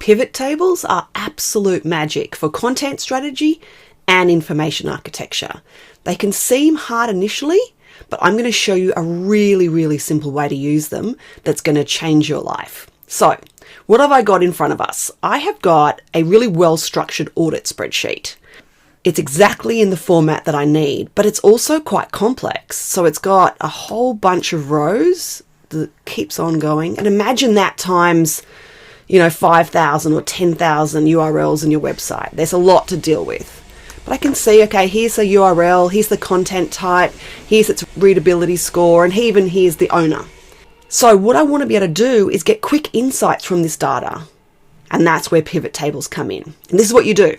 Pivot tables are absolute magic for content strategy and information architecture. They can seem hard initially, but I'm going to show you a really, really simple way to use them that's going to change your life. So, what have I got in front of us? I have got a really well-structured audit spreadsheet. It's exactly in the format that I need, but it's also quite complex. So it's got a whole bunch of rows that keeps on going. And imagine that times, 5,000 or 10,000 URLs in your website. There's a lot to deal with. But I can see, okay, here's the URL, here's the content type, here's its readability score, and here's the owner. So what I want to be able to do is get quick insights from this data. And that's where pivot tables come in. And this is what you do.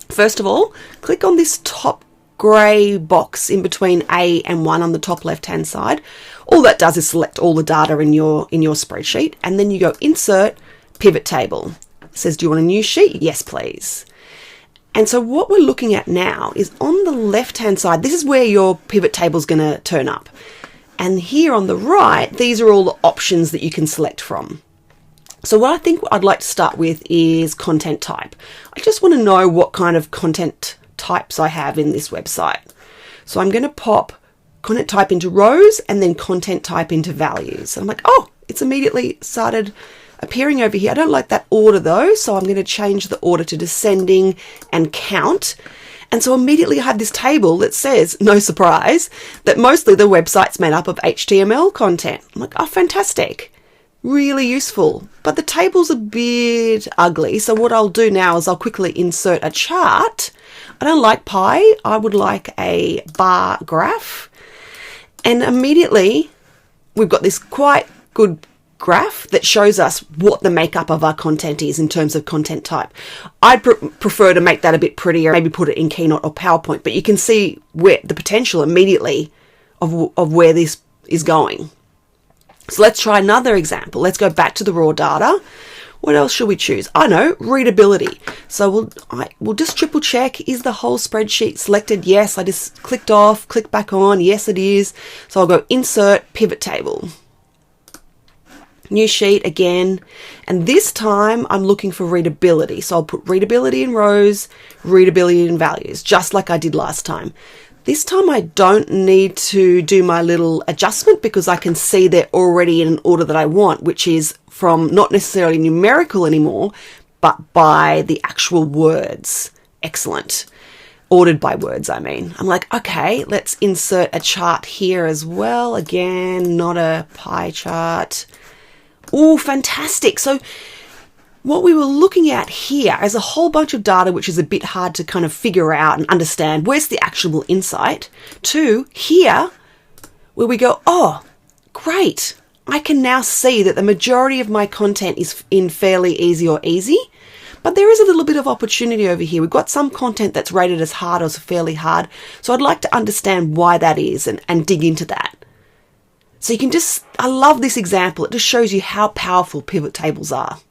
First of all, click on this top grey box in between A and 1 on the top left-hand side. All that does is select all the data in your spreadsheet, and then you go Insert, Pivot Table. It says, do you want a new sheet? Yes, please. And so what we're looking at now is on the left-hand side, this is where your pivot table is going to turn up. And here on the right, these are all the options that you can select from. So what I think I'd like to start with is content type. I just want to know what kind of content types I have in this website. So I'm going to pop content type into rows and then content type into values. I'm like, oh, it's immediately started appearing over here. I don't like that order though, so I'm going to change the order to descending and count. And so immediately I have this table that says, no surprise, that mostly the website's made up of HTML content. I'm like, oh, fantastic. Really useful, but the table's a bit ugly. So what I'll do now is I'll quickly insert a chart. I don't like pie. I would like a bar graph. And immediately we've got this quite good graph that shows us what the makeup of our content is in terms of content type. I'd prefer to make that a bit prettier, maybe put it in Keynote or PowerPoint, but you can see where the potential immediately of where this is going. So let's try another example. Let's go back to the raw data. What else should we choose? I know, readability. So we'll just triple check, is the whole spreadsheet selected? Yes, I just clicked off, click back on. Yes, it is. So I'll go Insert, Pivot Table. New sheet again. And this time I'm looking for readability. So I'll put readability in rows, readability in values, just like I did last time. This time I don't need to do my little adjustment because I can see they're already in an order that I want, which is from not necessarily numerical anymore, but by the actual words. Excellent. Ordered by words, I mean. I'm like, okay, let's insert a chart here as well. Again, not a pie chart. Oh, fantastic. So what we were looking at here is a whole bunch of data which is a bit hard to kind of figure out and understand where's the actionable insight, to here where we go, oh, great. I can now see that the majority of my content is in fairly easy or easy, but there is a little bit of opportunity over here. We've got some content that's rated as hard or fairly hard, so I'd like to understand why that is and dig into that. So you can I love this example. It just shows you how powerful pivot tables are.